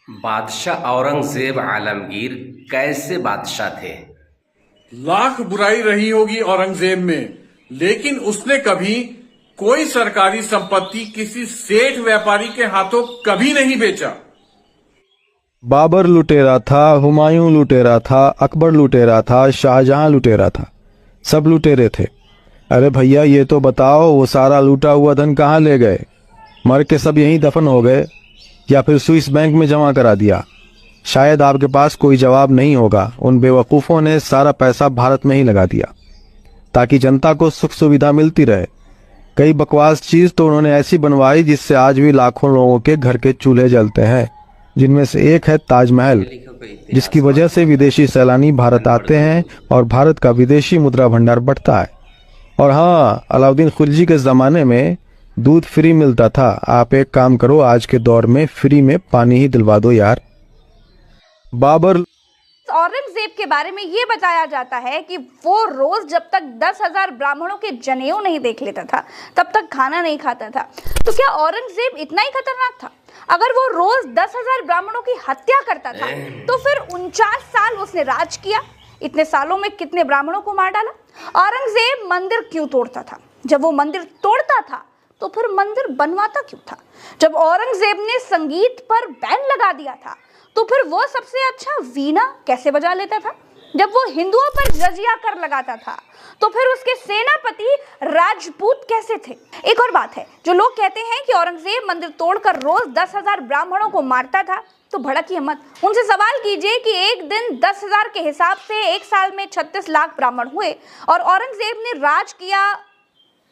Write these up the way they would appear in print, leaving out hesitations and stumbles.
बादशाह औरंगजेब आलमगीर कैसे बादशाह थे? लाख बुराई रही होगी औरंगजेब में, लेकिन उसने कभी कोई सरकारी संपत्ति किसी सेठ व्यापारी के हाथों कभी नहीं बेचा। बाबर लुटेरा था, हुमायूं लुटेरा था, अकबर लुटेरा था, शाहजहां लुटेरा था, सब लुटेरे थे। अरे भैया ये तो बताओ, वो सारा लूटा हुआ धन कहाँ ले गए? मर के सब यहीं दफन हो गए या फिर स्विस बैंक में जमा करा दिया? शायद आपके पास कोई जवाब नहीं होगा। उन बेवकूफ़ों ने सारा पैसा भारत में ही लगा दिया ताकि जनता को सुख सुविधा मिलती रहे। कई बकवास चीज़ तो उन्होंने ऐसी बनवाई जिससे आज भी लाखों लोगों के घर के चूल्हे जलते हैं, जिनमें से एक है ताजमहल, जिसकी वजह से विदेशी सैलानी भारत आते हैं और भारत का विदेशी मुद्रा भंडार बढ़ता है। और हाँ, अलाउद्दीन खिलजी के ज़माने में दूध फ्री मिलता था। आप एक काम करो, आज के दौर में फ्री में पानी ही दिलवा दो यार। बाबर औरंगजेब के बारे में ये बताया जाता है कि वो रोज जब तक 10,000 ब्राह्मणों के जनेऊ नहीं देख लेता था तब तक खाना नहीं खाता था। तो क्या औरंगजेब इतना ही खतरनाक था? अगर वो रोज 10,000 ब्राह्मणों की हत्या करता था तो फिर 49 साल उसने राज किया। इतने सालों में कितने ब्राह्मणों को मार डाला? औरंगजेब मंदिर क्यों तोड़ता था? जब वो मंदिर तोड़ता था तो फिर मंदिर बनवाता क्यों था? जब औरंगजेब ने संगीत पर बैन लगा दिया था तो फिर वो सबसे अच्छा वीणा कैसे बजा लेता था? जब वो हिंदुओं पर जजिया कर लगाता था तो फिर उसके सेनापति राजपूत कैसे थे? एक और बात है, जो लोग कहते हैं कि औरंगजेब मंदिर तोड़कर रोज 10,000 ब्राह्मणों को मारता था, तो भड़किए मत। उनसे सवाल कीजिए कि एक दिन 10,000 के हिसाब से एक साल में 36 लाख ब्राह्मण हुए और औरंगजेब ने राज किया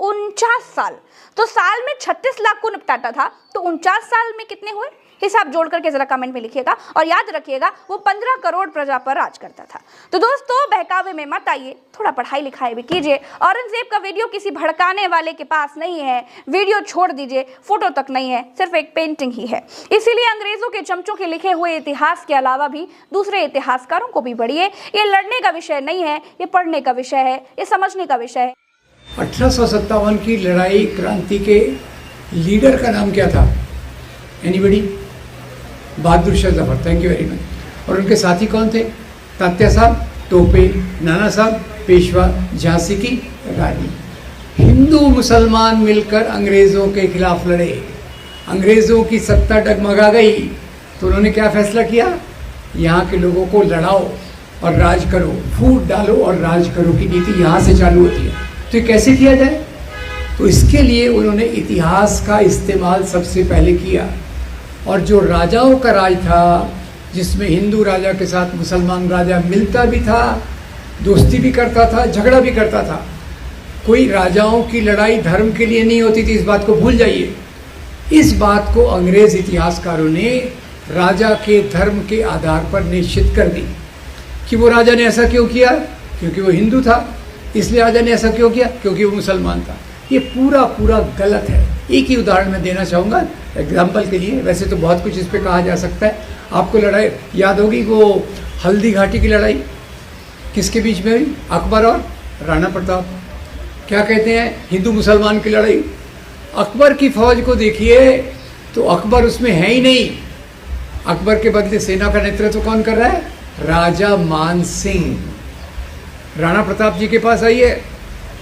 49 साल, तो साल में 36 लाख को निपटाता था, तो 49 साल में कितने हुए? हिसाब जोड़ करके जरा कमेंट में लिखिएगा। और याद रखिएगा, वो 15 करोड़ प्रजा पर राज करता था। तो दोस्तों, बहकावे में मत आइए, थोड़ा पढ़ाई लिखाई भी कीजिए। औरंगजेब का वीडियो किसी भड़काने वाले के पास नहीं है। वीडियो छोड़ दीजिए, फोटो तक नहीं है, सिर्फ एक पेंटिंग ही है। इसीलिए अंग्रेजों के चमचों के लिखे हुए इतिहास के अलावा भी दूसरे इतिहासकारों को भी पढ़िए। ये लड़ने का विषय नहीं है, ये पढ़ने का विषय है, ये समझने का विषय है। 1857 की लड़ाई क्रांति के लीडर का नाम क्या था? Anybody? Bahadur Shah Zafar. Thank you very much. और उनके साथी कौन थे? तात्या साहब, टोपे, नाना साहब, पेशवा, झांसी की रानी। हिंदू मुसलमान मिलकर अंग्रेज़ों के खिलाफ लड़े। अंग्रेज़ों की सत्ता डगमगा गई तो उन्होंने क्या फैसला किया? यहाँ के लोगों को लड़ाओ और राज करो, फूट डालो और राज करो की नीति यहाँ से चालू होती है। तो ये कैसे किया जाए? तो इसके लिए उन्होंने इतिहास का इस्तेमाल सबसे पहले किया। और जो राजाओं का राज था, जिसमें हिंदू राजा के साथ मुसलमान राजा मिलता भी था, दोस्ती भी करता था, झगड़ा भी करता था। कोई राजाओं की लड़ाई धर्म के लिए नहीं होती थी, इस बात को भूल जाइए। इस बात को अंग्रेज इतिहासकारों ने राजा के धर्म के आधार पर निश्चित कर दी कि वो राजा ने ऐसा क्यों किया? क्योंकि वो हिंदू था। इसलिए राजा ने ऐसा क्यों किया? क्योंकि वो मुसलमान था। ये पूरा गलत है। एक ही उदाहरण मैं देना चाहूँगा एग्जाम्पल के लिए। वैसे तो बहुत कुछ इस पे कहा जा सकता है। आपको लड़ाई याद होगी, वो हल्दी घाटी की लड़ाई किसके बीच में हुई? अकबर और राणा प्रताप। क्या कहते हैं? हिंदू मुसलमान की लड़ाई। अकबर की फौज को देखिए तो अकबर उसमें है ही नहीं। अकबर के बदले सेना का नेतृत्व कौन कर रहा है? राजा मान सिंह। राणा प्रताप जी के पास आइए।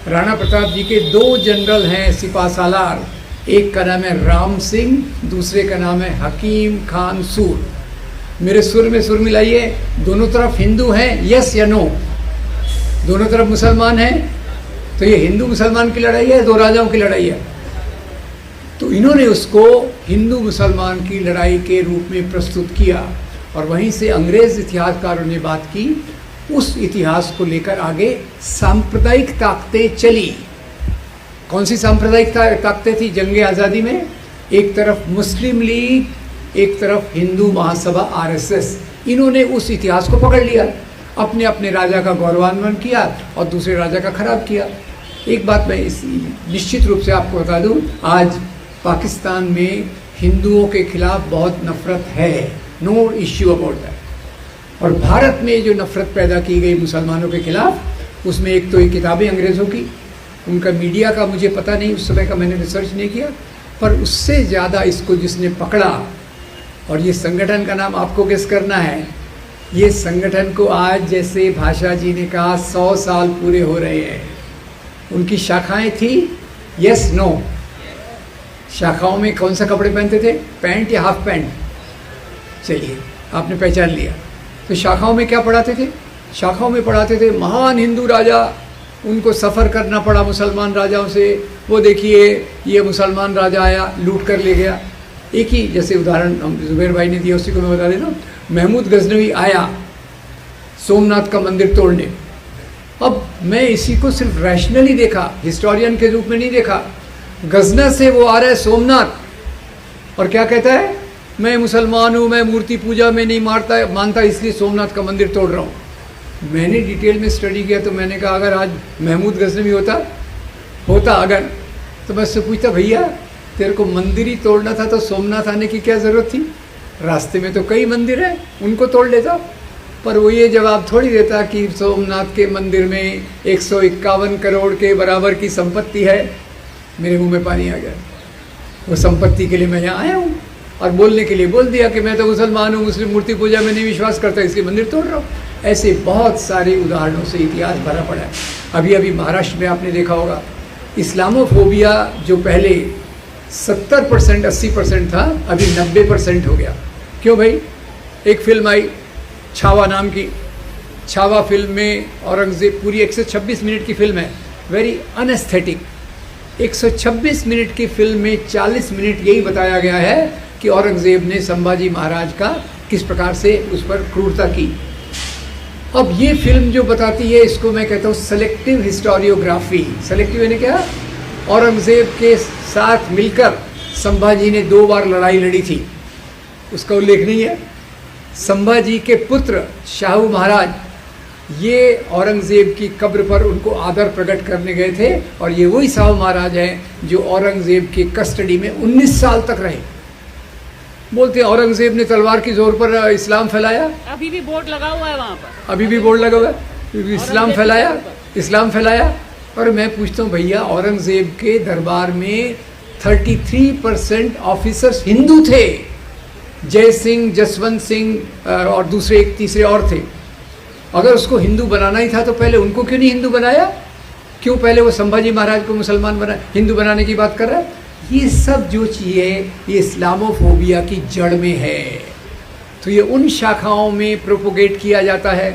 राणा प्रताप जी के 2 जनरल हैं सिपा सालार। एक का नाम है राम सिंह, दूसरे का नाम है हकीम खान सूर। मेरे सुर में सुर मिलाइए। दोनों तरफ हिंदू हैं, यस या नो? दोनों तरफ मुसलमान हैं। तो ये हिंदू मुसलमान की लड़ाई है, 2 राजाओं की लड़ाई है। तो इन्होंने उसको हिंदू मुसलमान की लड़ाई के रूप में प्रस्तुत किया और वहीं से अंग्रेज इतिहासकारों ने बात की। उस इतिहास को लेकर आगे सांप्रदायिक ताकतें चली। कौन सी सांप्रदायिक ताकतें थी जंगे आज़ादी में? एक तरफ मुस्लिम लीग, एक तरफ हिंदू महासभा आरएसएस। इन्होंने उस इतिहास को पकड़ लिया, अपने अपने राजा का गौरवान्वित किया और दूसरे राजा का खराब किया। एक बात मैं निश्चित रूप से आपको बता दूं, आज पाकिस्तान में हिंदुओं के खिलाफ बहुत नफरत है, नो इश्यू अबाउट दैट। और भारत में जो नफरत पैदा की गई मुसलमानों के खिलाफ, उसमें एक तो ये किताबें अंग्रेज़ों की, उनका मीडिया का मुझे पता नहीं, उस समय का मैंने रिसर्च नहीं किया, पर उससे ज़्यादा इसको जिसने पकड़ा और ये संगठन का नाम आपको किस करना है? ये संगठन को आज जैसे भाषा जी ने कहा 100 साल पूरे हो रहे हैं। उनकी शाखाएं थी, यस नो? शाखाओं में कौन सा कपड़े पहनते थे? पैंट या हाफ पैंट? चलिए आपने पहचान लिया। तो शाखाओं में क्या पढ़ाते थे? शाखाओं में पढ़ाते थे महान हिंदू राजा, उनको सफ़र करना पड़ा मुसलमान राजाओं से। वो देखिए ये मुसलमान राजा आया, लूट कर ले गया। एक ही जैसे उदाहरण जुबैर भाई ने दिया, उसी को मैं बता देता हूँ। महमूद गजनवी आया सोमनाथ का मंदिर तोड़ने। अब मैं इसी को सिर्फ रैशनली देखा, हिस्टोरियन के रूप में नहीं देखा। गजना से वो आ रहा है सोमनाथ और क्या कहता है? मैं मुसलमान हूँ, मैं मूर्ति पूजा में नहीं मानता, इसलिए सोमनाथ का मंदिर तोड़ रहा हूँ। मैंने डिटेल में स्टडी किया तो मैंने कहा अगर आज महमूद गजनवी होता अगर, तो मैं उससे पूछता भैया तेरे को मंदिर ही तोड़ना था तो सोमनाथ आने की क्या ज़रूरत थी? रास्ते में तो कई मंदिर हैं, उनको तोड़ लेता। पर वो ये जवाब थोड़ी देता कि सोमनाथ के मंदिर में 151 करोड़ के बराबर की संपत्ति है। मेरे मुंह में पानी आ गया। वो संपत्ति के लिए मैं यहाँ आया हूँ और बोलने के लिए बोल दिया कि मैं तो मुसलमान हूँ, मुस्लिम मूर्ति पूजा में नहीं विश्वास करता, इसलिए मंदिर तोड़ रहा हूँ। ऐसे बहुत सारे उदाहरणों से इतिहास भरा पड़ा है। अभी अभी महाराष्ट्र में आपने देखा होगा इस्लामोफोबिया जो पहले 70% 80% था, अभी 90% हो गया। क्यों भाई? एक फिल्म आई छावा नाम की। छावा फिल्म में औरंगज़ेब, पूरी 126 मिनट की फिल्म है, वेरी अनएस्थेटिक। 126 मिनट की फिल्म में 40 मिनट यही बताया गया है कि औरंगज़ेब ने संभाजी महाराज का किस प्रकार से उस पर क्रूरता की। अब ये फिल्म जो बताती है, इसको मैं कहता हूँ सेलेक्टिव हिस्टोरियोग्राफी। सेलेक्टिव यानी क्या? औरंगज़ेब के साथ मिलकर संभाजी ने 2 बार लड़ाई लड़ी थी, उसका उल्लेख नहीं है। संभाजी के पुत्र शाहू महाराज ये औरंगज़ेब की कब्र पर उनको आदर प्रकट करने गए थे, और ये वही शाहू महाराज हैं जो औरंगज़ेब की कस्टडी में 19 साल तक रहे। बोलते हैं औरंगज़ेब ने तलवार की जोर पर इस्लाम फैलाया। अभी भी बोर्ड लगा हुआ है वहाँ पर, अभी भी बोर्ड लगा हुआ है, इस्लाम फैलाया। और मैं पूछता हूँ भैया, औरंगज़ेब के दरबार में 33% ऑफिसर्स हिंदू थे। जय सिंह, जसवंत सिंह और दूसरे एक तीसरे और थे। अगर उसको हिंदू बनाना ही था तो पहले उनको क्यों नहीं हिंदू बनाया? क्यों पहले वो संभाजी महाराज को मुसलमान बना, हिंदू बनाने की बात कर रहा है? ये सब जो चीज़ें ये इस्लामोफोबिया की जड़ में है। तो ये उन शाखाओं में प्रोपोगेट किया जाता है।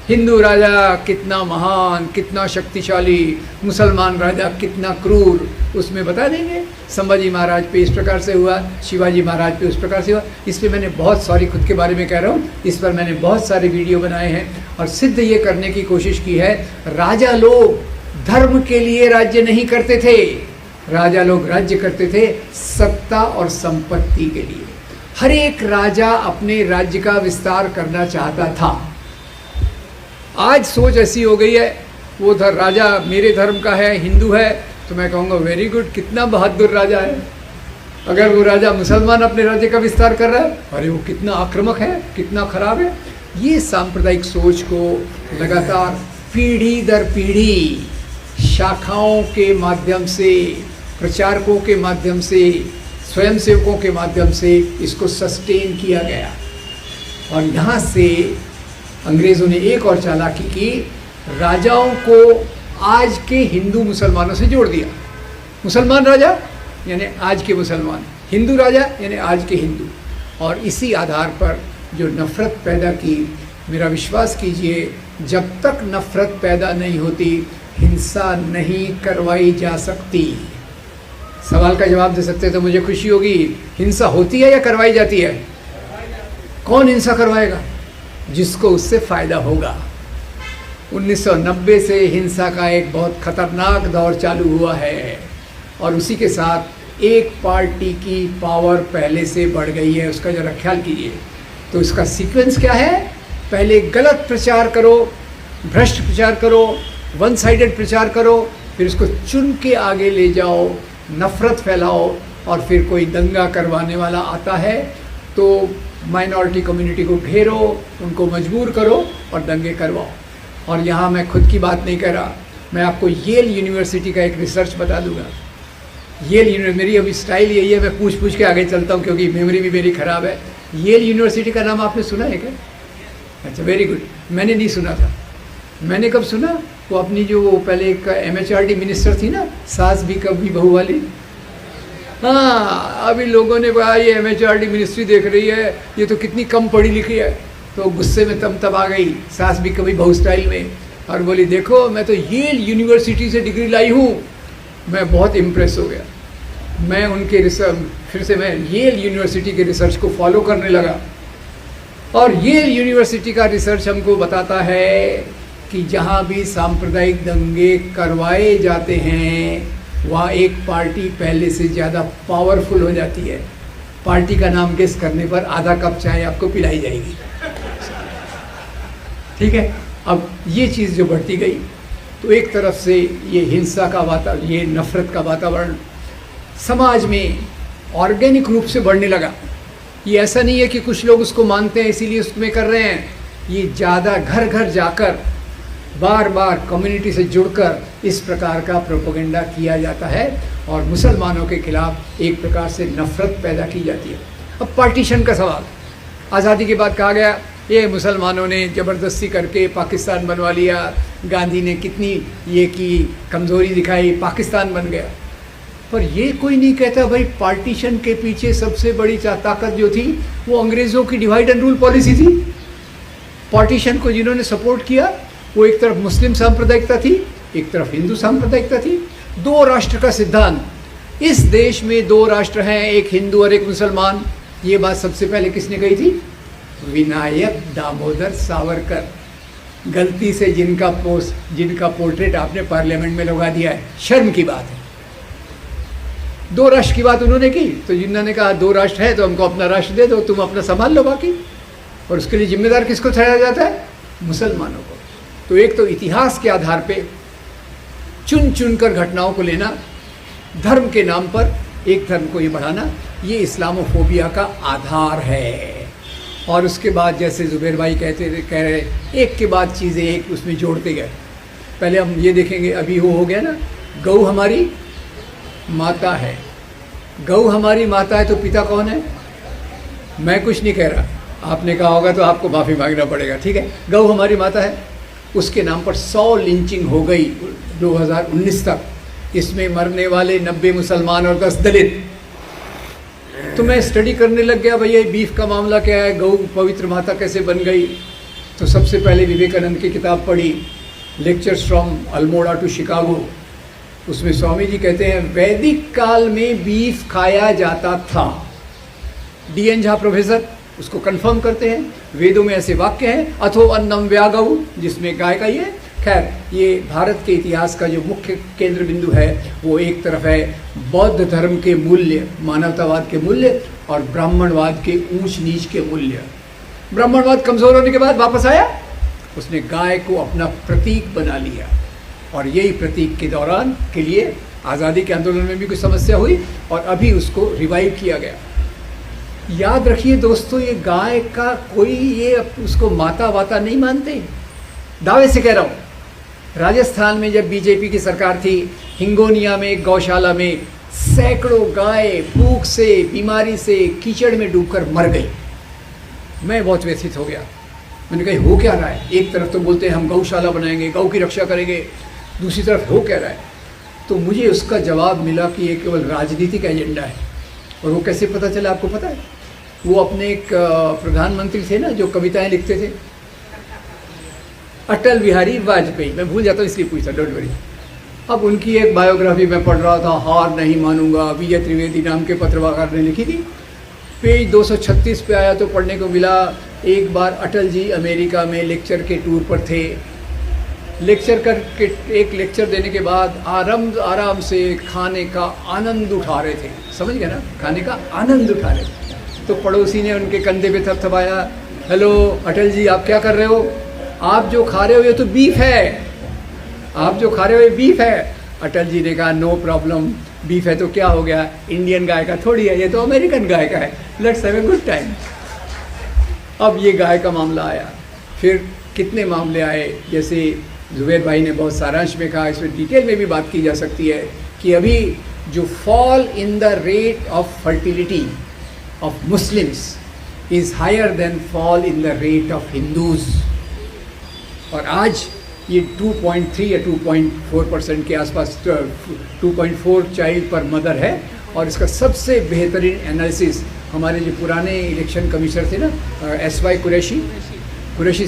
हिंदू राजा कितना महान, कितना शक्तिशाली, मुसलमान राजा कितना क्रूर, उसमें बता देंगे संभाजी महाराज पे इस प्रकार से हुआ, शिवाजी महाराज पे उस प्रकार से हुआ। इस पर मैंने बहुत सारी, खुद के बारे में कह रहा हूँ, इस पर मैंने बहुत सारे वीडियो बनाए हैं और सिद्ध ये करने की कोशिश की है। राजा लोग धर्म के लिए राज्य नहीं करते थे, राजा लोग राज्य करते थे सत्ता और संपत्ति के लिए। हर एक राजा अपने राज्य का विस्तार करना चाहता था। आज सोच ऐसी हो गई है, वो राजा मेरे धर्म का है, हिंदू है, तो मैं कहूँगा वेरी गुड, कितना बहादुर राजा है। अगर वो राजा मुसलमान अपने राज्य का विस्तार कर रहा है, अरे वो कितना आक्रामक है, कितना खराब है। ये सांप्रदायिक सोच को लगातार पीढ़ी दर पीढ़ी शाखाओं के माध्यम से, प्रचारकों के माध्यम से, स्वयंसेवकों के माध्यम से इसको सस्टेन किया गया। और यहाँ से अंग्रेज़ों ने एक और चालाकी की, राजाओं को आज के हिंदू मुसलमानों से जोड़ दिया। मुसलमान राजा यानी आज के मुसलमान, हिंदू राजा यानी आज के हिंदू। और इसी आधार पर जो नफ़रत पैदा की, मेरा विश्वास कीजिए, जब तक नफ़रत पैदा नहीं होती हिंसा नहीं करवाई जा सकती। सवाल का जवाब दे सकते तो मुझे खुशी होगी। हिंसा होती है या करवाई जाती है? कौन हिंसा करवाएगा? जिसको उससे फ़ायदा होगा। 1990 से हिंसा का एक बहुत खतरनाक दौर चालू हुआ है और उसी के साथ एक पार्टी की पावर पहले से बढ़ गई है, उसका जरा ख्याल कीजिए। तो इसका सीक्वेंस क्या है? पहले गलत प्रचार करो, भ्रष्ट प्रचार करो, वन साइडेड प्रचार करो, फिर उसको चुन के आगे ले जाओ, नफ़रत फैलाओ, और फिर कोई दंगा करवाने वाला आता है तो माइनॉरिटी कम्युनिटी को घेरो, उनको मजबूर करो और दंगे करवाओ। और यहाँ मैं खुद की बात नहीं कह रहा, मैं आपको येल यूनिवर्सिटी का एक रिसर्च बता दूंगा। येल यूनिवर्सिटी, मेरी अभी स्टाइल यही है, मैं पूछ के आगे चलता हूँ क्योंकि मेमोरी भी मेरी ख़राब है। येल यूनिवर्सिटी का नाम आपने सुना है क्या? अच्छा, वेरी गुड। मैंने नहीं सुना था। मैंने कब सुना? वो अपनी जो वो पहले एक MHRD मिनिस्टर थी ना, सास भी कभी बहू वाली। हाँ, अभी लोगों ने कहा ये MHRD मिनिस्ट्री देख रही है, ये तो कितनी कम पढ़ी लिखी है। तो गुस्से में तब आ गई सास भी कभी बहू स्टाइल में, और बोली देखो मैं तो येल यूनिवर्सिटी से डिग्री लाई हूँ। मैं बहुत इम्प्रेस हो गया। मैं उनके रिसर्च, फिर से मैं येल यूनिवर्सिटी के रिसर्च को फॉलो करने लगा। और येल यूनिवर्सिटी का रिसर्च हमको बताता है कि जहाँ भी सांप्रदायिक दंगे करवाए जाते हैं वहाँ एक पार्टी पहले से ज़्यादा पावरफुल हो जाती है। पार्टी का नाम गेस करने पर आधा कप चाय आपको पिलाई जाएगी। ठीक है, अब ये चीज़ जो बढ़ती गई तो एक तरफ से ये हिंसा का वातावरण, ये नफरत का वातावरण समाज में ऑर्गेनिक रूप से बढ़ने लगा। ये ऐसा नहीं है कि कुछ लोग उसको मानते हैं इसीलिए उसमें कर रहे हैं। ये ज़्यादा घर घर जाकर बार बार कम्युनिटी से जुड़कर इस प्रकार का प्रोपेगेंडा किया जाता है और मुसलमानों के खिलाफ एक प्रकार से नफरत पैदा की जाती है। अब पार्टीशन का सवाल, आज़ादी के बाद कहा गया ये मुसलमानों ने ज़बरदस्ती करके पाकिस्तान बनवा लिया, गांधी ने कितनी ये की कमज़ोरी दिखाई, पाकिस्तान बन गया। पर ये कोई नहीं कहता भाई पार्टीशन के पीछे सबसे बड़ी ताकत जो थी वो अंग्रेज़ों की डिवाइड एंड रूल पॉलिसी थी। पार्टीशन को जिन्होंने सपोर्ट किया वो एक तरफ मुस्लिम सांप्रदायिकता थी, एक तरफ हिंदू सांप्रदायिकता थी। दो राष्ट्र का सिद्धांत, इस देश में दो राष्ट्र हैं, एक हिंदू और एक मुसलमान। ये बात सबसे पहले किसने कही थी? विनायक दामोदर सावरकर। गलती से जिनका पोर्ट्रेट आपने पार्लियामेंट में लगा दिया है, शर्म की बात है। दो राष्ट्र की बात उन्होंने की, तो जिन्होंने कहा दो राष्ट्र है तो हमको अपना राष्ट्र दे दो, तुम अपना संभाल लो बाकी। और उसके लिए जिम्मेदार किसको ठहराया जाता है? मुसलमानों को। तो एक तो इतिहास के आधार पे चुन चुन कर घटनाओं को लेना, धर्म के नाम पर एक धर्म को ये बढ़ाना, ये इस्लामोफोबिया का आधार है। और उसके बाद जैसे जुबैर भाई कह रहे एक के बाद चीज़ें एक उसमें जोड़ते गए। पहले हम ये देखेंगे, अभी वो हो गया ना, गऊ हमारी माता है। गऊ हमारी माता है तो पिता कौन है? मैं कुछ नहीं कह रहा, आपने कहा होगा तो आपको माफ़ी मांगना पड़ेगा। ठीक है, गऊ हमारी माता है, उसके नाम पर 100 लिंचिंग हो गई 2019 तक। इसमें मरने वाले 90 मुसलमान और 10 दलित। तो मैं स्टडी करने लग गया भैया बीफ का मामला क्या है, गऊ पवित्र माता कैसे बन गई। तो सबसे पहले विवेकानंद की किताब पढ़ी, lectures from Almora to Chicago. उसमें स्वामी जी कहते हैं वैदिक काल में बीफ खाया जाता था। DN झा प्रोफेसर उसको कंफर्म करते हैं, वेदों में ऐसे वाक्य हैं, अथो अन्नम व्यागऊ, जिसमें गाय का ये। खैर, ये भारत के इतिहास का जो मुख्य केंद्र बिंदु है वो एक तरफ है बौद्ध धर्म के मूल्य, मानवतावाद के मूल्य, और ब्राह्मणवाद के ऊंच नीच के मूल्य। ब्राह्मणवाद कमज़ोर होने के बाद वापस आया, उसने गाय को अपना प्रतीक बना लिया। और यही प्रतीक के दौरान के लिए आज़ादी के आंदोलन में भी कुछ समस्या हुई और अभी उसको रिवाइव किया गया। याद रखिए दोस्तों, ये गाय का कोई ये उसको माता वाता नहीं मानते, दावे से कह रहा हूँ। राजस्थान में जब बीजेपी की सरकार थी, हिंगोनिया में एक गौशाला में सैकड़ों गाय भूख से, बीमारी से, कीचड़ में डूबकर मर गई। मैं बहुत व्यथित हो गया। मैंने कहा हो क्या रहा है? एक तरफ तो बोलते हैं हम गौशाला बनाएंगे, गौ की रक्षा करेंगे, दूसरी तरफ हो क्या रहा है? तो मुझे उसका जवाब मिला कि ये केवल राजनीतिक एजेंडा है। और वो कैसे पता चला आपको पता है? वो अपने एक प्रधानमंत्री थे ना जो कविताएं लिखते थे, अटल बिहारी वाजपेयी, मैं भूल जाता हूँ इसलिए पूछता, डोंट वरी। अब उनकी एक बायोग्राफी मैं पढ़ रहा था, हार नहीं मानूंगा, विजय त्रिवेदी नाम के पत्रकार ने लिखी थी। पेज 236 पे आया तो पढ़ने को मिला, एक बार अटल जी अमेरिका में लेक्चर के टूर पर थे। लेक्चर करके एक लेक्चर देने के बाद आराम से खाने का आनंद उठा रहे थे, समझ गए ना, खाने का आनंद उठा रहे थे। तो पड़ोसी ने उनके कंधे पे थपथपाया, हेलो अटल जी आप क्या कर रहे हो? आप जो खा रहे हो ये तो बीफ है, आप जो खा रहे हो ये बीफ है। अटल जी ने कहा नो प्रॉब्लम, बीफ है तो क्या हो गया, इंडियन गाय का थोड़ी है, ये तो अमेरिकन गाय का है, let's have a good time. अब ये गाय का मामला आया, फिर कितने मामले आए, जैसे जुबैर भाई ने बहुत सारांश में कहा, इसमें डिटेल में भी बात की जा सकती है कि अभी जो fall in the rate of fertility of Muslims is higher than fall in the rate of Hindus. और आज ये 2.3 या 2.4% के आसपास 2.4 चाइल्ड पर मदर है। और इसका सबसे बेहतरीन एनालिसिस हमारे जो पुराने इलेक्शन कमिश्नर थे ना, SY कुरैशी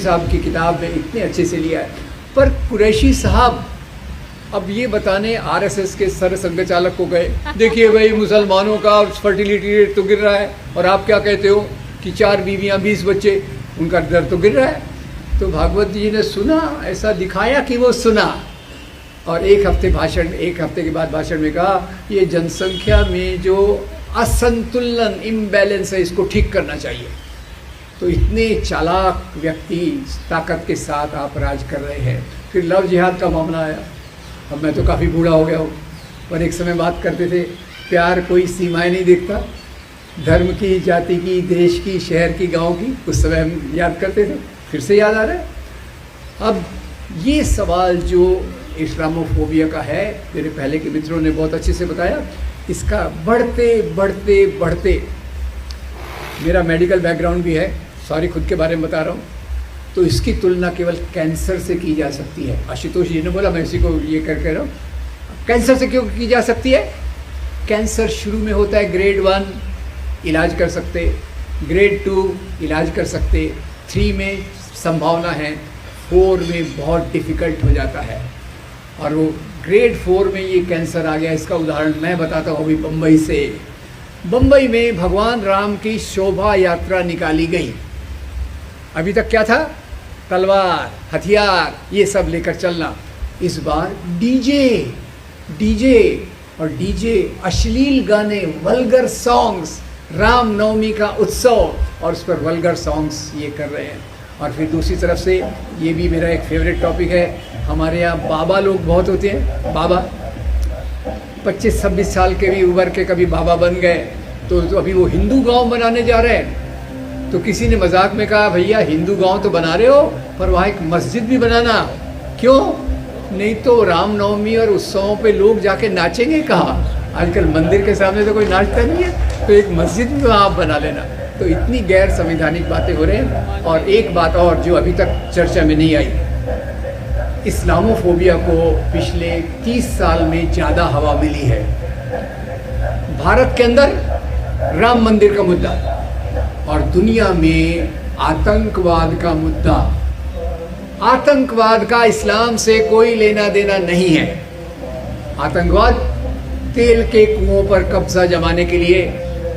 साहब की किताब में इतने अच्छे से लिया है। पर कुरैशी साहब अब ये बताने RSS के सर संघ चालक को गए, देखिए भाई मुसलमानों का फर्टिलिटी रेट तो गिर रहा है और आप क्या कहते हो कि 4 बीवियां 20 बच्चे, उनका दर तो गिर रहा है। तो भागवत जी ने सुना, ऐसा दिखाया कि वो सुना, और एक हफ्ते के बाद भाषण में कहा ये जनसंख्या में जो असंतुलन इम्बैलेंस है इसको ठीक करना चाहिए। तो इतने चालाक व्यक्ति ताकत के साथ आप राज कर रहे हैं। फिर लव जिहाद का मामला आया। अब मैं तो काफ़ी बूढ़ा हो गया हूँ, पर एक समय बात करते थे प्यार कोई सीमाएं नहीं देखता, धर्म की, जाति की, देश की, शहर की, गांव की, उस समय हम याद करते थे, फिर से याद आ रहा है। अब ये सवाल जो इस्लामोफोबिया का है, मेरे पहले के मित्रों ने बहुत अच्छे से बताया, इसका बढ़ते मेरा मेडिकल बैकग्राउंड भी है, सॉरी खुद के बारे में बता रहा हूँ, तो इसकी तुलना केवल कैंसर से की जा सकती है। आशुतोष जी ने बोला, मैं इसी को ये कर रहा हूँ, कैंसर से क्यों की जा सकती है? कैंसर शुरू में होता है ग्रेड 1 इलाज कर सकते, ग्रेड 2 इलाज कर सकते, 3 में संभावना है, 4 में बहुत डिफ़िकल्ट हो जाता है। और वो ग्रेड 4 में ये कैंसर आ गया। इसका उदाहरण मैं बताता हूँ अभी बम्बई से। बम्बई में भगवान राम की शोभा यात्रा निकाली गई। अभी तक क्या था? तलवार, हथियार, ये सब लेकर चलना। इस बार डीजे और डीजे, अश्लील गाने, वल्गर सॉन्ग्स, रामनवमी का उत्सव, और उस पर वल्गर सॉन्ग्स ये कर रहे हैं। और फिर दूसरी तरफ से, ये भी मेरा एक फेवरेट टॉपिक है, हमारे यहाँ बाबा लोग बहुत होते हैं। बाबा 25-26 साल के भी उम्र के कभी बाबा बन गए, तो अभी वो हिंदू गांव बनाने जा रहे हैं। तो किसी ने मजाक में कहा, भैया हिंदू गांव तो बना रहे हो, पर वहाँ एक मस्जिद भी बनाना। क्यों? नहीं तो रामनवमी और उत्सवों पे लोग जाके नाचेंगे कहाँ? आजकल मंदिर के सामने तो कोई नाचता नहीं है, तो एक मस्जिद भी वहाँ आप बना लेना। तो इतनी गैर संवैधानिक बातें हो रही हैं। और एक बात और जो अभी तक चर्चा में नहीं आई, इस्लामोफोबिया को पिछले 30 साल में ज़्यादा हवा मिली है। भारत के अंदर राम मंदिर का मुद्दा और दुनिया में आतंकवाद का मुद्दा। आतंकवाद का इस्लाम से कोई लेना देना नहीं है। आतंकवाद तेल के कुओं पर कब्जा जमाने के लिए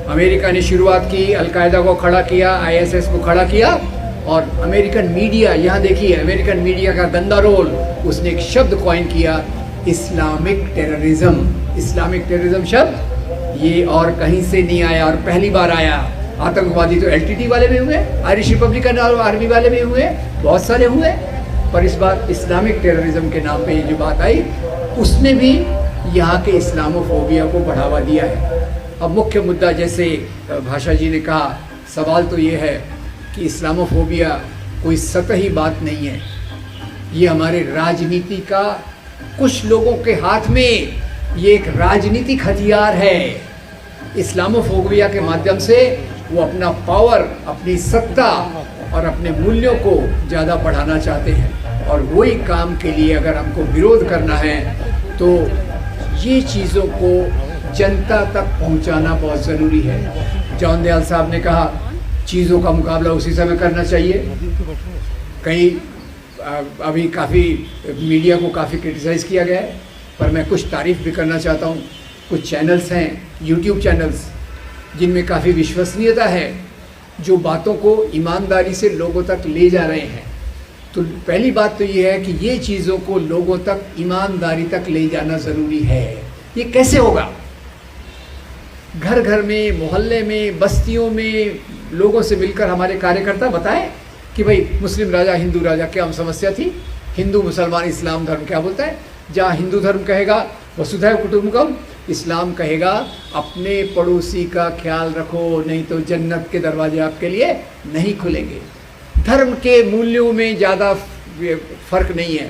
अमेरिका ने शुरुआत की, अलकायदा को खड़ा किया, ISS को खड़ा किया, और अमेरिकन मीडिया, यहाँ देखिए अमेरिकन मीडिया का गंदा रोल, उसने एक शब्द कॉइन किया, इस्लामिक टेररिज्म। इस्लामिक टेररिज्म शब्द ये और कहीं से नहीं आया और पहली बार आया। आतंकवादी तो LTT वाले भी हुए, आयरिश रिपब्लिकन और आर्मी वाले भी हुए, बहुत सारे हुए, पर इस बार इस्लामिक टेररिज्म के नाम पे जो बात आई, उसने भी यहाँ के इस्लामोफोबिया को बढ़ावा दिया है। अब मुख्य मुद्दा, जैसे भाषा जी ने कहा, सवाल तो ये है कि इस्लामोफोबिया कोई सतही बात नहीं है, ये हमारे राजनीति का, कुछ लोगों के हाथ में ये एक राजनीतिक हथियार है। इस्लामोफोबिया के माध्यम से वो अपना पावर, अपनी सत्ता और अपने मूल्यों को ज़्यादा बढ़ाना चाहते हैं। और वही काम के लिए अगर हमको विरोध करना है तो ये चीज़ों को जनता तक पहुंचाना बहुत ज़रूरी है। जॉन दयाल साहब ने कहा चीज़ों का मुकाबला उसी समय करना चाहिए। कहीं अभी काफ़ी मीडिया को काफ़ी क्रिटिसाइज़ किया गया है, पर मैं कुछ तारीफ़ भी करना चाहता हूँ। कुछ चैनल्स हैं, YouTube चैनल्स, जिनमें काफ़ी विश्वसनीयता है, जो बातों को ईमानदारी से लोगों तक ले जा रहे हैं। तो पहली बात तो ये है कि ये चीज़ों को लोगों तक, ईमानदारी तक ले जाना ज़रूरी है। ये कैसे होगा? घर घर में, मोहल्ले में, बस्तियों में लोगों से मिलकर हमारे कार्यकर्ता बताएं कि भाई मुस्लिम राजा, हिंदू राजा, क्या समस्या थी? हिंदू, मुसलमान, इस्लाम धर्म क्या बोलता है? जहाँ हिंदू धर्म कहेगा वसुधैव कुटुंबकम, इस्लाम कहेगा अपने पड़ोसी का ख्याल रखो, नहीं तो जन्नत के दरवाजे आपके लिए नहीं खुलेंगे। धर्म के मूल्यों में ज़्यादा फर्क नहीं है।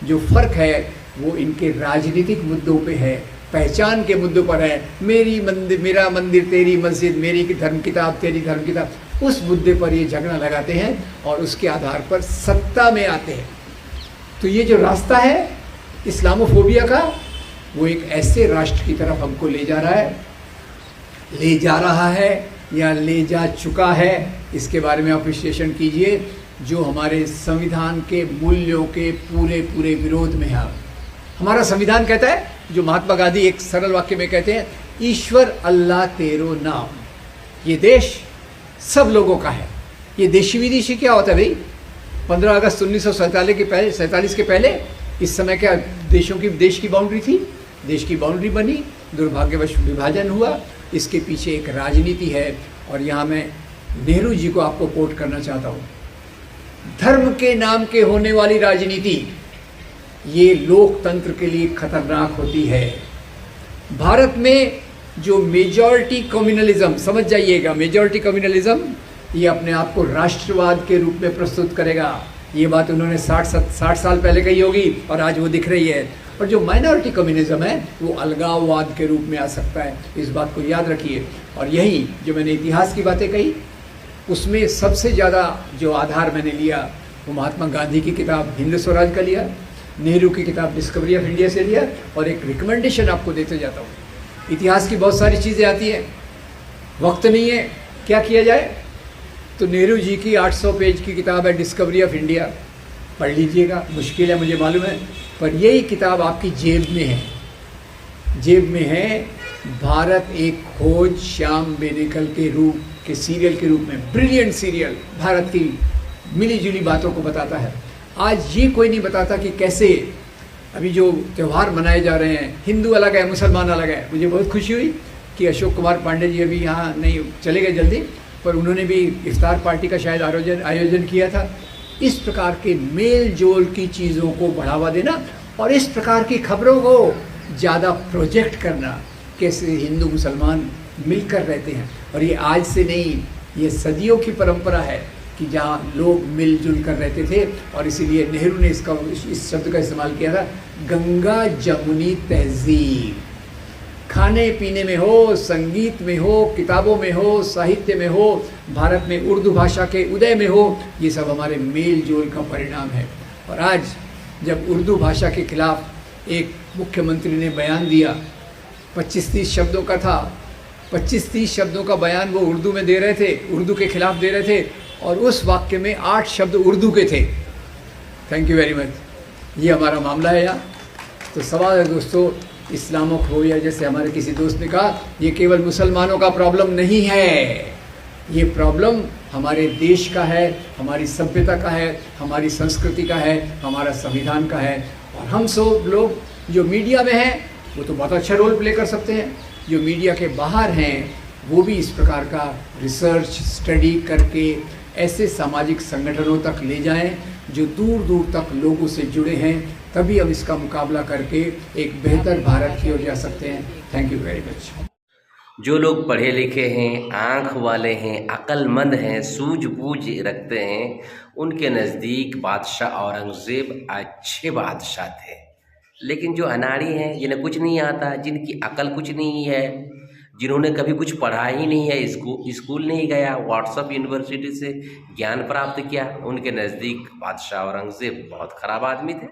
जो फर्क है वो इनके राजनीतिक मुद्दों पे है, पहचान के मुद्दों पर है। मेरी मंदिर, मेरा मंदिर, तेरी मस्जिद, मेरी धर्म किताब, तेरी धर्म किताब। उस मुद्दे पर ये झगड़ा लगाते हैं और उसके आधार पर सत्ता में आते हैं। तो ये जो रास्ता है इस्लामोफोबिया का, वो एक ऐसे राष्ट्र की तरफ हमको ले जा रहा है या ले जा चुका है, इसके बारे में आप विश्लेषण कीजिए, जो हमारे संविधान के मूल्यों के पूरे पूरे विरोध में है। हमारा संविधान कहता है, जो महात्मा गांधी एक सरल वाक्य में कहते हैं, ईश्वर अल्लाह तेरो नाम। ये देश सब लोगों का है। ये देशी विदेशी क्या होता है भाई? 15 अगस्त 1947 के पहले इस समय क्या देश की बाउंड्री थी? देश की बाउंड्री बनी, दुर्भाग्यवश विभाजन हुआ। इसके पीछे एक राजनीति है और यहाँ मैं नेहरू जी को आपको कोट करना चाहता हूँ। धर्म के नाम के होने वाली राजनीति ये लोकतंत्र के लिए खतरनाक होती है। भारत में जो मेजॉरिटी कम्युनलिज्म, समझ जाइएगा, मेजॉरिटी कम्युनलिज्म ये अपने आप को राष्ट्रवाद के रूप में प्रस्तुत करेगा। ये बात उन्होंने 60 साल पहले कही होगी और आज वो दिख रही है। और जो माइनॉरिटी कम्युनिज्म है वो अलगाववाद के रूप में आ सकता है, इस बात को याद रखिए। और यही जो मैंने इतिहास की बातें कही, उसमें सबसे ज़्यादा जो आधार मैंने लिया वो महात्मा गांधी की किताब हिंद स्वराज का लिया, नेहरू की किताब डिस्कवरी ऑफ इंडिया से लिया। और एक रिकमेंडेशन आपको देते जाता हूँ, इतिहास की बहुत सारी चीज़ें आती हैं, वक्त नहीं है, क्या किया जाए? तो नेहरू जी की 800 पेज की किताब है डिस्कवरी ऑफ इंडिया, पढ़ लीजिएगा। मुश्किल है मुझे मालूम है, पर यही किताब आपकी जेब में है, जेब में है। भारत एक खोज श्याम बेनेगल के रूप के सीरियल के रूप में, ब्रिलियंट सीरियल, भारत की मिली जुली बातों को बताता है। आज ये कोई नहीं बताता कि कैसे अभी जो त्यौहार मनाए जा रहे हैं, हिंदू अलग है, मुसलमान अलग है। मुझे बहुत खुशी हुई कि अशोक कुमार पांडे जी अभी यहाँ नहीं चले गए जल्दी, पर उन्होंने भी इफ्तार पार्टी का शायद आयोजन किया था। इस प्रकार के मेल जोल की चीज़ों को बढ़ावा देना और इस प्रकार की खबरों को ज़्यादा प्रोजेक्ट करना, कैसे हिंदू मुसलमान मिलकर रहते हैं। और ये आज से नहीं, ये सदियों की परंपरा है कि जहाँ लोग मिलजुल कर रहते थे। और इसीलिए नेहरू ने इस शब्द का इस्तेमाल किया था, गंगा जमुनी तहजीब। खाने पीने में हो, संगीत में हो, किताबों में हो, साहित्य में हो, भारत में उर्दू भाषा के उदय में हो, ये सब हमारे मेल जोल का परिणाम है। और आज जब उर्दू भाषा के खिलाफ एक मुख्यमंत्री ने बयान दिया, 25-30 शब्दों का था, 25-30 शब्दों का बयान वो उर्दू में दे रहे थे, उर्दू के खिलाफ दे रहे थे, और उस वाक्य में 8 शब्द उर्दू के थे। Thank you very much. ये हमारा मामला है यहाँ। तो सवाल है दोस्तों, इस्लामोफोबिया, जैसे हमारे किसी दोस्त ने कहा, ये केवल मुसलमानों का प्रॉब्लम नहीं है, ये प्रॉब्लम हमारे देश का है, हमारी सभ्यता का है, हमारी संस्कृति का है, हमारा संविधान का है। और हम सब लोग जो मीडिया में हैं वो तो बहुत अच्छा रोल प्ले कर सकते हैं, जो मीडिया के बाहर हैं वो भी इस प्रकार का रिसर्च स्टडी करके ऐसे सामाजिक संगठनों तक ले जाएं जो दूर दूर तक लोगों से जुड़े हैं, तभी हम इसका मुकाबला करके एक बेहतर भारत की ओर जा सकते हैं। Thank you very much. जो लोग पढ़े लिखे हैं, आँख वाले हैं, अक्लमंद हैं, सूझबूझ रखते हैं, उनके नज़दीक बादशाह औरंगज़ेब अच्छे बादशाह थे। लेकिन जो अनाड़ी हैं, जिन्हें कुछ नहीं आता, जिनकी अकल कुछ नहीं है, जिन्होंने कभी कुछ पढ़ा ही नहीं है, स्कूल नहीं गया, व्हाट्सएप यूनिवर्सिटी से ज्ञान प्राप्त किया, उनके नज़दीक बादशाह औरंगज़ेब बहुत ख़राब आदमी थे।